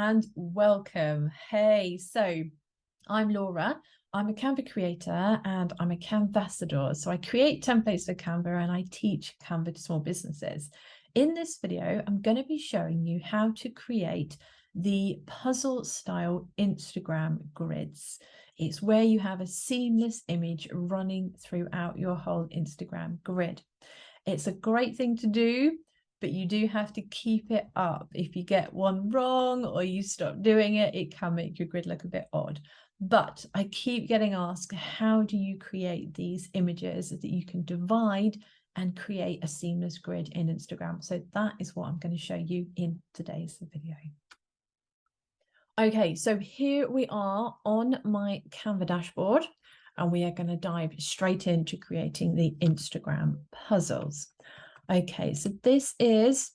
and welcome. Hey, so I'm Laura. I'm a Canva creator and I'm a Canvassador. So I create templates for Canva and I teach Canva to small businesses. In this video, I'm going to be showing you how to create the puzzle style Instagram grids. It's where you have a seamless image running throughout your whole Instagram grid. It's a great thing to do, but you do have to keep it up. If you get one wrong or you stop doing it, it can make your grid look a bit odd. But I keep getting asked, how do you create these images that you can divide and create a seamless grid in Instagram? So that is what I'm going to show you in today's video. Okay, so here we are on my Canva dashboard, and we are going to dive straight into creating the Instagram puzzles. Okay, so this is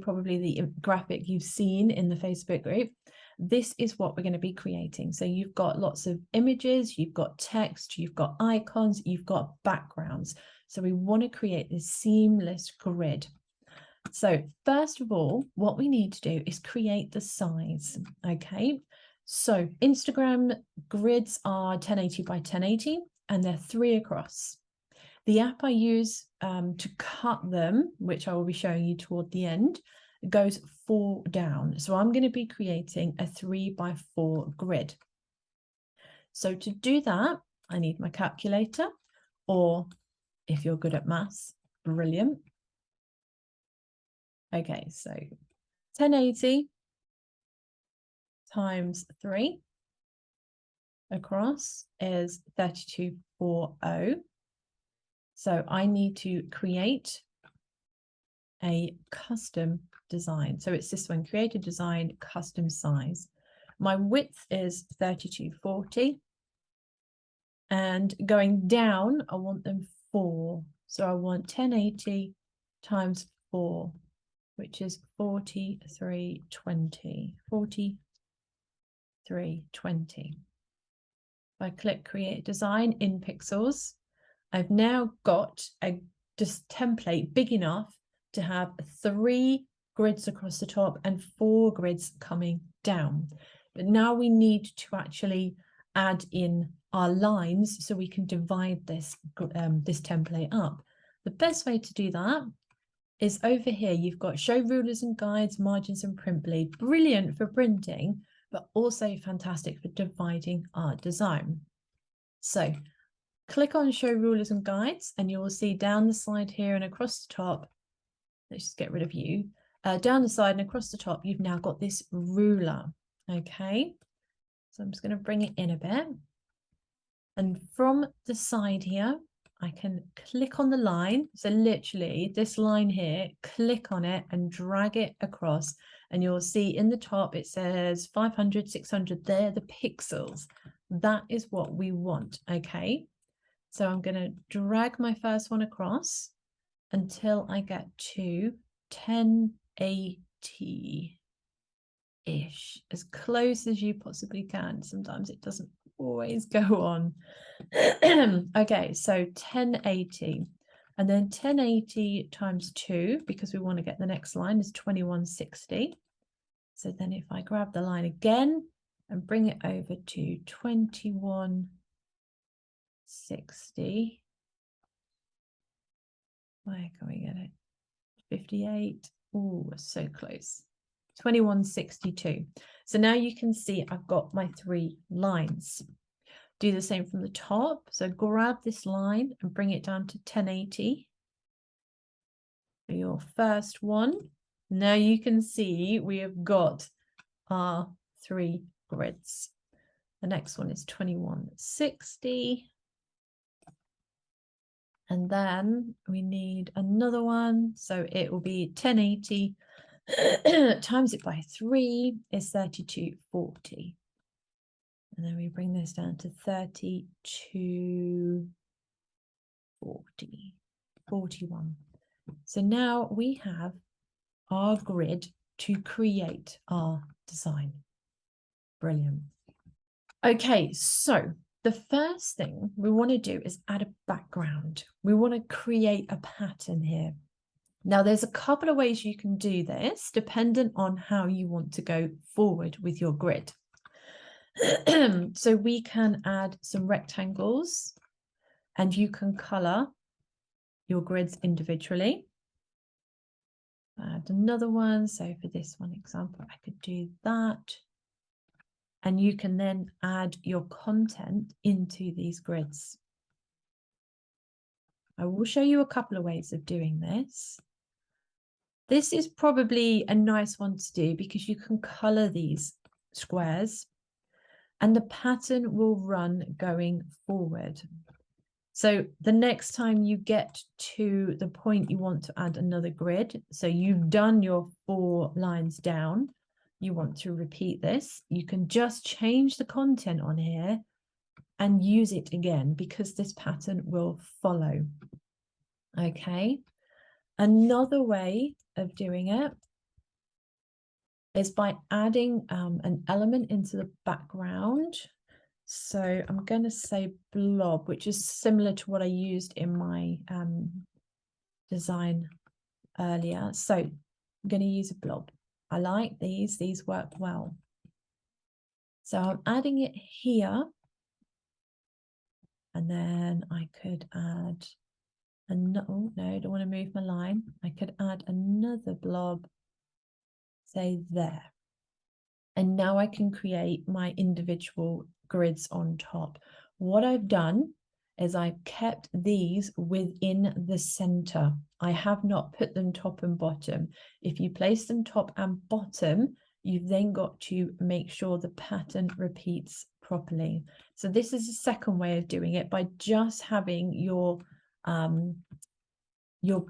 probably the graphic you've seen in the Facebook group. This is what we're going to be creating. So you've got lots of images, you've got text, you've got icons, you've got backgrounds. So we want to create this seamless grid. So first of all, what we need to do is create the size. Okay, so Instagram grids are 1080 by 1080 and they're 3 across. The app I use to cut them, which I will be showing you toward the end, goes 4 down. So I'm going to be creating a 3 by 4 grid. So to do that, I need my calculator, or if you're good at maths, brilliant. Okay, so 1080 times 3 across is 3240. So I need to create a custom design. So it's this one, create a design, custom size. My width is 3240. And going down, I want them 4. So I want 1080 times 4, which is 4320. 4320. If I click create design in pixels, I've now got a just template big enough to have 3 grids across the top and 4 grids coming down. But now we need to actually add in our lines so we can divide this template up. The best way to do that is over here. You've got show rulers and guides, margins and print bleed. Brilliant for printing, but also fantastic for dividing our design. So click on show rulers and guides and you will see down the side here and across the top, let's just get rid of you, down the side and across the top, you've now got this ruler. Okay, so I'm just going to bring it in a bit, and from the side here I can click on the line. So literally this line here, click on it and drag it across, and you'll see in the top it says 500, 600. They're the pixels. That is what we want. Okay, so I'm going to drag my first one across until I get to 1080-ish, as close as you possibly can. Sometimes it doesn't always go on. Okay, so 1080, and then 1080 times 2, because we want to get the next line, is 2160. So then if I grab the line again and bring it over to 2160, where can we get it? 58. Oh, so close. 2162. So now you can see I've got my 3 lines. Do the same from the top. So grab this line and bring it down to 1080 for your first one. Now you can see we have got our 3 grids. The next one is 2160. And then we need another one. So it will be 1080 times it by 3 is 3240. And then we bring this down to 3240, 41. So now we have our grid to create our design. Brilliant. Okay, so the first thing we want to do is add a background. We want to create a pattern here. Now, there's a couple of ways you can do this, dependent on how you want to go forward with your grid. So we can add some rectangles, and you can color your grids individually. Add another one. So for this one example, I could do that. And you can then add your content into these grids. I will show you a couple of ways of doing this. This is probably a nice one to do because you can color these squares and the pattern will run going forward. So the next time you get to the point you want to add another grid, so you've done your 4 lines down, you want to repeat this, you can just change the content on here and use it again because this pattern will follow. Okay. Another way of doing it is by adding an element into the background. So I'm going to say blob, which is similar to what I used in my design earlier. So I'm going to use a blob. I like these work well. So I'm adding it here. And then I could add another, oh, no, I don't want to move my line. I could add another blob, say there. And now I can create my individual grids on top. What I've done is I've kept these within the center. I have not put them top and bottom. If you place them top and bottom, you've then got to make sure the pattern repeats properly. So this is a second way of doing it by just having your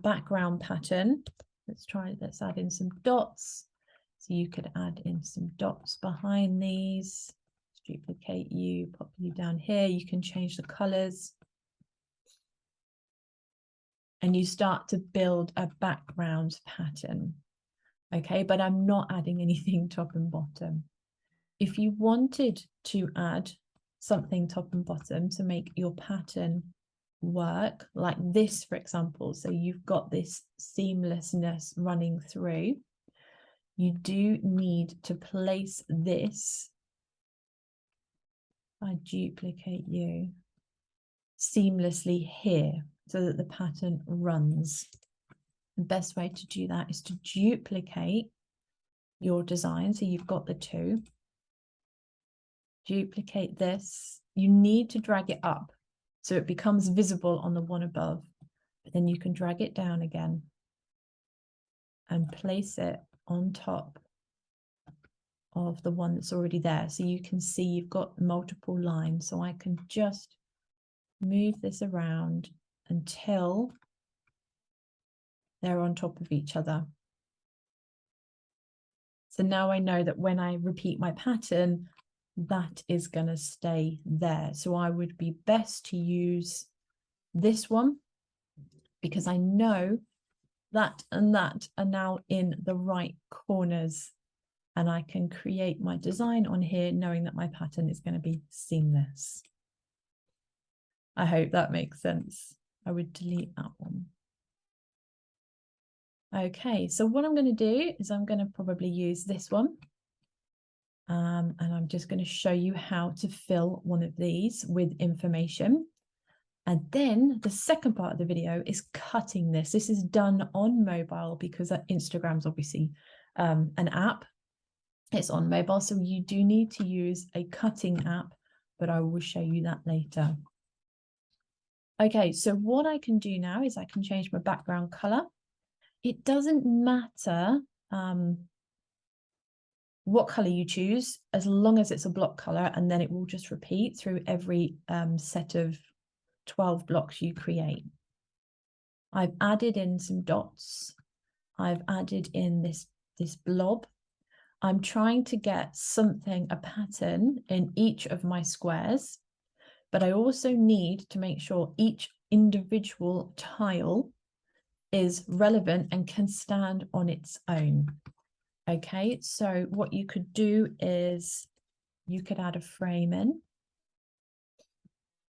background pattern. Let's add in some dots. So you could add in some dots behind these. Let's duplicate you, pop you down here. You can change the colors. And you start to build a background pattern. Okay, but I'm not adding anything top and bottom. If you wanted to add something top and bottom to make your pattern work, like this, for example, so you've got this seamlessness running through, you do need to place this. I duplicate you seamlessly here so that the pattern runs. The best way to do that is to duplicate your design. So you've got the 2. Duplicate this. You need to drag it up so it becomes visible on the one above. But then you can drag it down again and place it on top of the one that's already there. So you can see you've got multiple lines. So I can just move this around until they're on top of each other. So now I know that when I repeat my pattern, that is going to stay there. So I would be best to use this one because I know that and that are now in the right corners. And I can create my design on here knowing that my pattern is going to be seamless. I hope that makes sense. I would delete that one. Okay, so what I'm going to do is I'm going to probably use this one. And I'm just going to show you how to fill one of these with information. And then the second part of the video is cutting this. This is done on mobile because Instagram's obviously an app. It's on mobile, so you do need to use a cutting app, but I will show you that later. Okay, so what I can do now is I can change my background color. It doesn't matter what color you choose, as long as it's a block color, and then it will just repeat through every set of 12 blocks you create. I've added in some dots. I've added in this blob. I'm trying to get something, a pattern in each of my squares, but I also need to make sure each individual tile is relevant and can stand on its own. Okay, so what you could do is you could add a frame in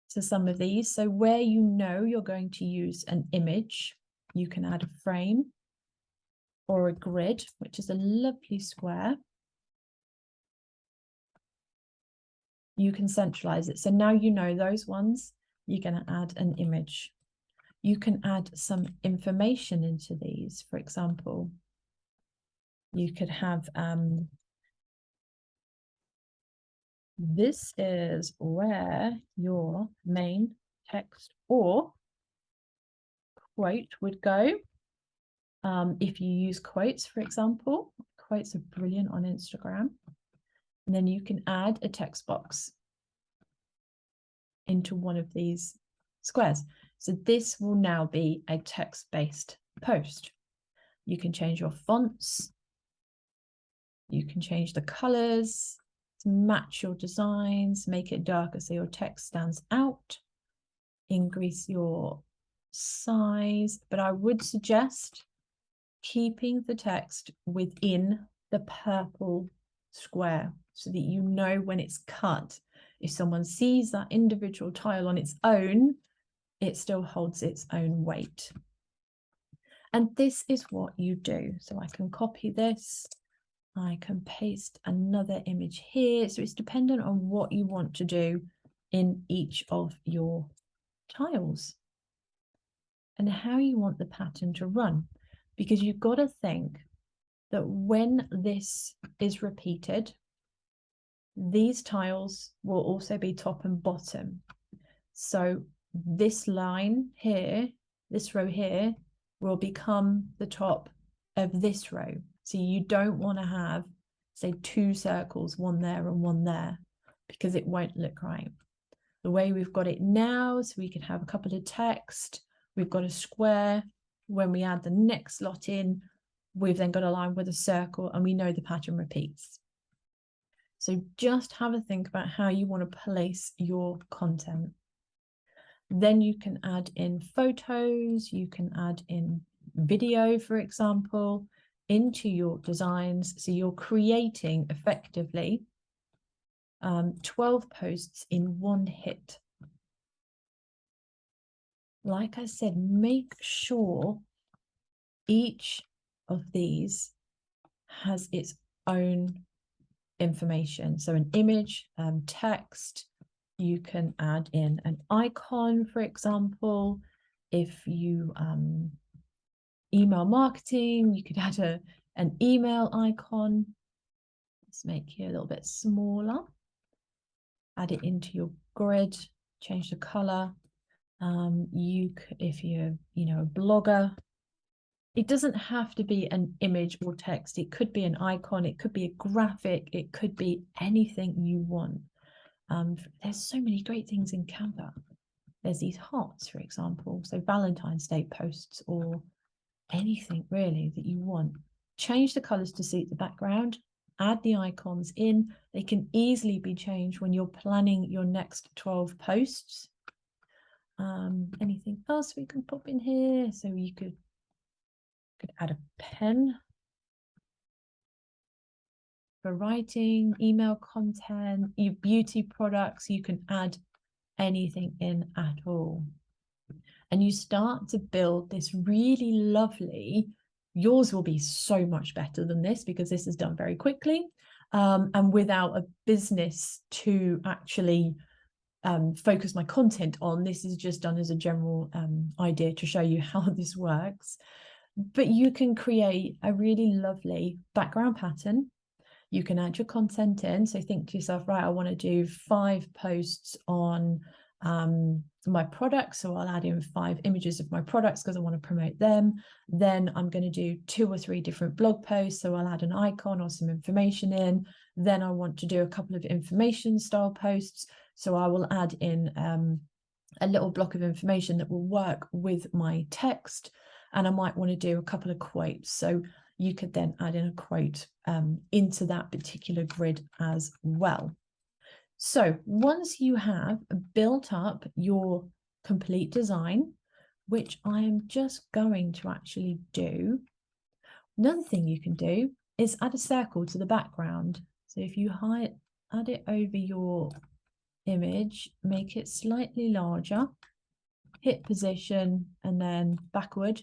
to some of these. So where you know you're going to use an image, you can add a frame. or a grid, which is a lovely square, you can centralize it. So now you know those ones, you're going to add an image. You can add some information into these. For example, you could have, this is where your main text or quote would go. If you use quotes, for example, quotes are brilliant on Instagram. And then you can add a text box into one of these squares. So this will now be a text-based post. You can change your fonts. You can change the colors to match your designs, make it darker so your text stands out, increase your size. But I would suggest keeping the text within the purple square so that you know when it's cut. If someone sees that individual tile on its own, it still holds its own weight. And this is what you do. So I can copy this, I can paste another image here. So it's dependent on what you want to do in each of your tiles and how you want the pattern to run. Because you've got to think that when this is repeated, these tiles will also be top and bottom. So this line here, this row here, will become the top of this row. So you don't want to have, say, two circles, one there and one there, because it won't look right. The way we've got it now, so we can have a couple of text, we've got a square. When we add the next lot in, we've then got a line with a circle, and we know the pattern repeats. So just have a think about how you want to place your content. Then you can add in photos, you can add in video, for example, into your designs. So you're creating effectively 12 posts in one hit. Like I said, make sure each of these has its own information. So an image, text, you can add in an icon, for example. If you email marketing, you could add an email icon. Let's make it a little bit smaller. Add it into your grid, change the color. If you're, a blogger, it doesn't have to be an image or text. It could be an icon, it could be a graphic, it could be anything you want. There's so many great things in Canva. There's these hearts, for example, so Valentine's Day posts or anything really that you want. Change the colors to suit the background, add the icons in. They can easily be changed when you're planning your next 12 posts. Anything else we can pop in here? So you could add a pen for writing, email content, your beauty products. You can add anything in at all. And you start to build this really lovely, yours will be so much better than this because this is done very quickly and without a business to actually focus my content on. This is just done as a general idea to show you how this works. But you can create a really lovely background pattern. You can add your content in. So think to yourself, right, I want to do 5 posts on my products. So I'll add in 5 images of my products because I want to promote them. Then I'm going to do 2 or 3 different blog posts. So I'll add an icon or some information in. Then I want to do a couple of information style posts. So I will add in a little block of information that will work with my text. And I might want to do a couple of quotes. So you could then add in a quote into that particular grid as well. So once you have built up your complete design, which I am just going to actually do, another thing you can do is add a circle to the background. So if you add it over your image, make it slightly larger, hit position and then backward,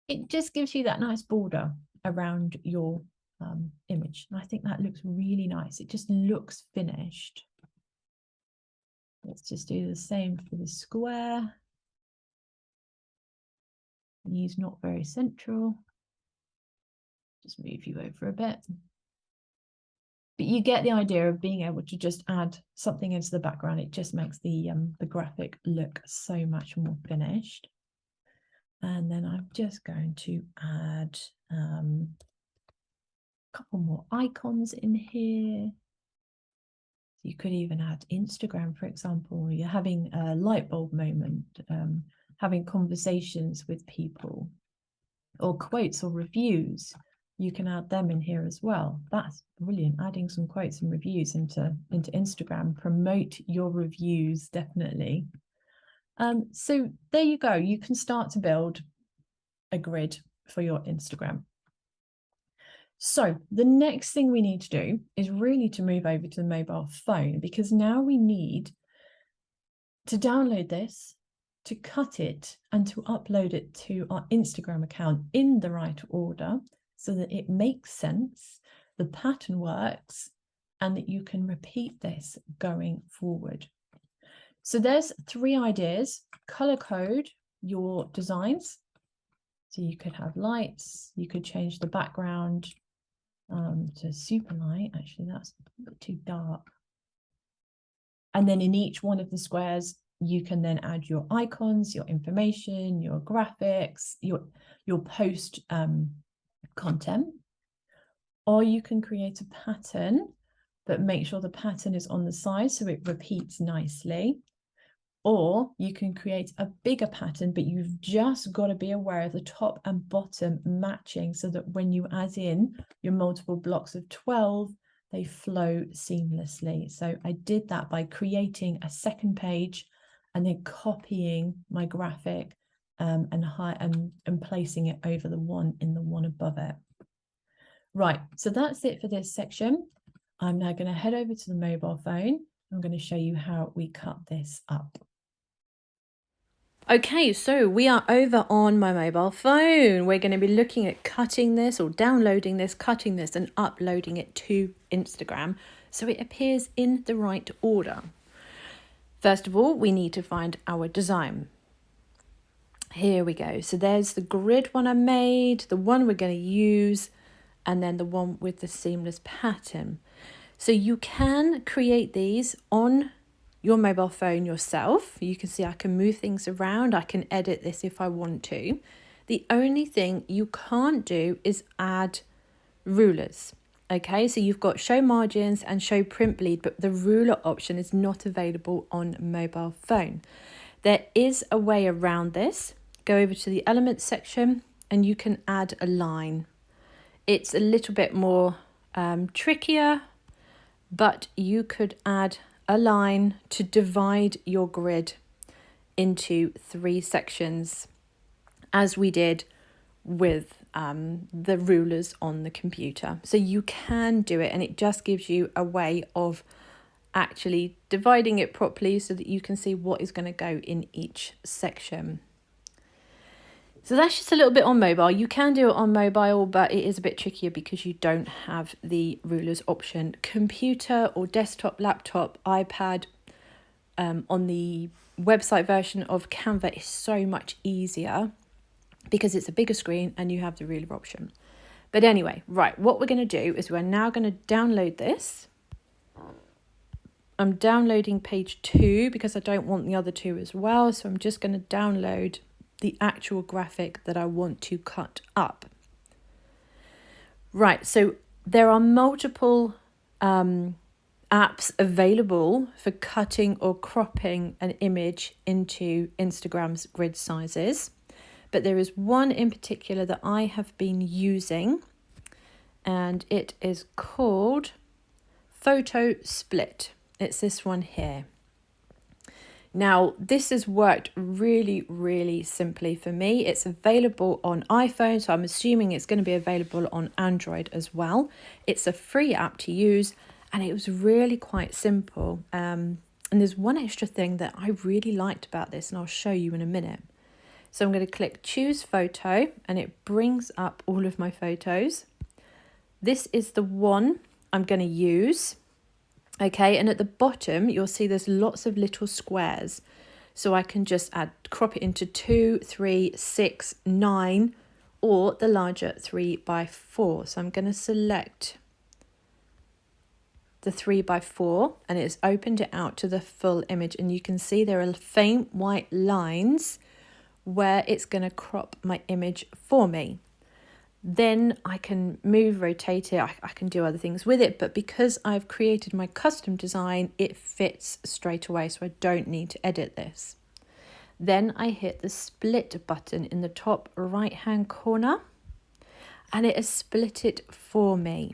it just gives you that nice border. around your image. And I think that looks really nice. It just looks finished. Let's just do the same for the square. Use not very central. Just move you over a bit. But you get the idea of being able to just add something into the background. It just makes the graphic look so much more finished. And then I'm just going to add a couple more icons in here. You could even add Instagram, for example. You're having a light bulb moment, having conversations with people, or quotes or reviews. You can add them in here as well. That's brilliant. Adding some quotes and reviews into Instagram. Promote your reviews, definitely. So there you go. You can start to build a grid for your Instagram. So the next thing we need to do is really to move over to the mobile phone, because now we need to download this, to cut it, and to upload it to our Instagram account in the right order so that it makes sense, the pattern works, and that you can repeat this going forward. So there's 3 ideas. Color code your designs. So you could have lights, you could change the background to super light. Actually, that's a bit too dark. And then in each one of the squares, you can then add your icons, your information, your graphics, your post content. Or you can create a pattern, but make sure the pattern is on the side so it repeats nicely. Or you can create a bigger pattern, but you've just got to be aware of the top and bottom matching so that when you add in your multiple blocks of 12, they flow seamlessly. So I did that by creating a second page and then copying my graphic and placing it over the one in the one above it. Right, so that's it for this section. I'm now going to head over to the mobile phone. I'm going to show you how we cut this up. Okay, so we are over on my mobile phone. We're going to be looking at cutting this or downloading this, cutting this and uploading it to Instagram so it appears in the right order. First of all, we need to find our design. Here we go. So there's the grid one I made, the one we're going to use, and then the one with the seamless pattern. So you can create these on your mobile phone yourself. You can see I can move things around. I can edit this if I want to. The only thing you can't do is add rulers. Okay, so you've got show margins and show print bleed, but the ruler option is not available on mobile phone. There is a way around this. Go over to the elements section and you can add a line. It's a little bit more trickier, but you could add a line to divide your grid into 3 sections, as we did with the rulers on the computer. So you can do it, and it just gives you a way of actually dividing it properly so that you can see what is going to go in each section. So that's just a little bit on mobile. You can do it on mobile, but it is a bit trickier because you don't have the rulers option. Computer or desktop, laptop, iPad, on the website version of Canva is so much easier because it's a bigger screen and you have the ruler option. But anyway, right, what we're going to do is we're now going to download this. I'm downloading page 2 because I don't want the other 2 as well. So I'm just going to download the actual graphic that I want to cut up. Right, so there are multiple apps available for cutting or cropping an image into Instagram's grid sizes, but there is one in particular that I have been using, and it is called Photo Split. It's this one here. Now, this has worked really, really simply for me. It's available on iPhone, so I'm assuming it's going to be available on Android as well. It's a free app to use, and it was really quite simple. And there's one extra thing that I really liked about this, and I'll show you in a minute. So I'm going to click choose photo and it brings up all of my photos. This is the one I'm going to use. Okay, and at the bottom, you'll see there's lots of little squares. So I can just crop it into 2, 3, 6, 9, or the larger 3x4. So I'm going to select the 3x4 and it's opened it out to the full image. And you can see there are faint white lines where it's going to crop my image for me. Then I can move, rotate it, I can do other things with it, but because I've created my custom design, it fits straight away, so I don't need to edit this. Then I hit the split button in the top right hand corner and it has split it for me.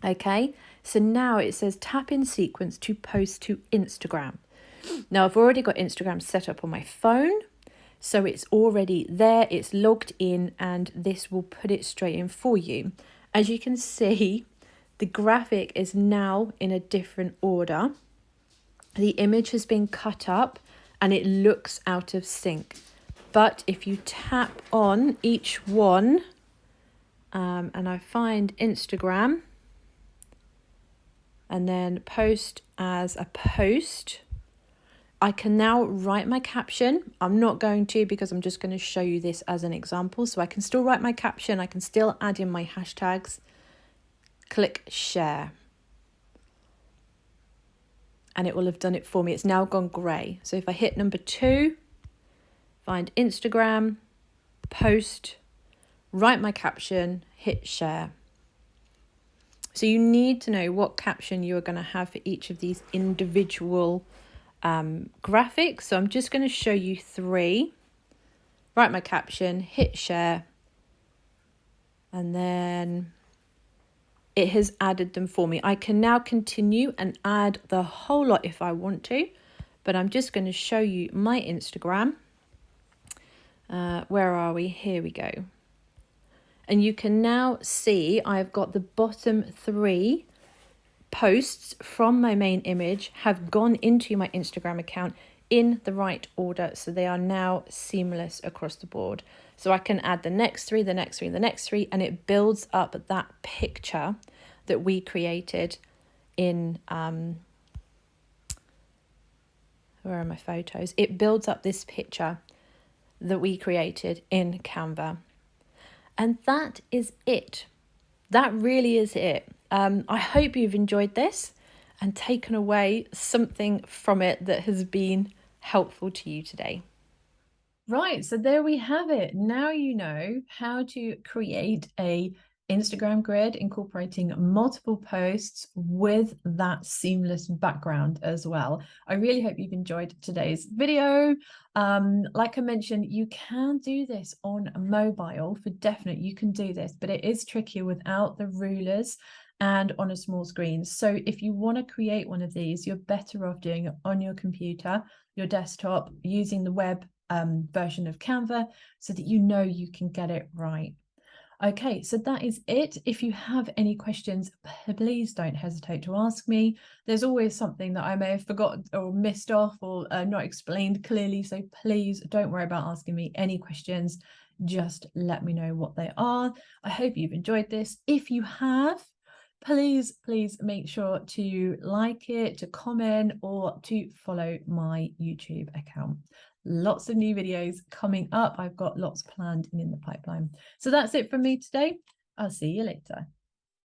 Okay, so now it says tap in sequence to post to Instagram. Now I've already got Instagram set up on my phone. So it's already there, it's logged in, and this will put it straight in for you. As you can see, the graphic is now in a different order. The image has been cut up and it looks out of sync. But if you tap on each one, and I find Instagram, and then post as a post, I can now write my caption. I'm not going to because I'm just going to show you this as an example. So I can still write my caption. I can still add in my hashtags. Click share. And it will have done it for me. It's now gone grey. So if I hit number 2, find Instagram, post, write my caption, hit share. So you need to know what caption you are going to have for each of these individual graphics. So I'm just going to show you 3. Write my caption, hit share, and then it has added them for me. I can now continue and add the whole lot if I want to, but I'm just going to show you my Instagram. Where are we? Here we go. And you can now see I've got the bottom 3 posts from my main image have gone into my Instagram account in the right order, so they are now seamless across the board. So I can add the next 3, the next 3, the next 3, and it builds up that picture that we created in where are my photos? It builds up this picture that we created in Canva. And that is it. That really is it. I hope you've enjoyed this and taken away something from it that has been helpful to you today. Right, so there we have it. Now you know how to create a Instagram grid incorporating multiple posts with that seamless background as well. I really hope you've enjoyed today's video. Like I mentioned, you can do this on mobile for definite. You can do this, but it is trickier without the rulers and on a small screen. So if you want to create one of these, you're better off doing it on your computer, your desktop, using the web version of Canva so that you know you can get it right. Okay, so that is it. If you have any questions, please don't hesitate to ask me. There's always something that I may have forgotten or missed off or not explained clearly, so please don't worry about asking me any questions. Just let me know what they are. I hope you've enjoyed this. If you have, please make sure to like it, to comment, or to follow my YouTube account. Lots of new videos coming up. I've got lots planned and in the pipeline. So that's it from me today. I'll see you later.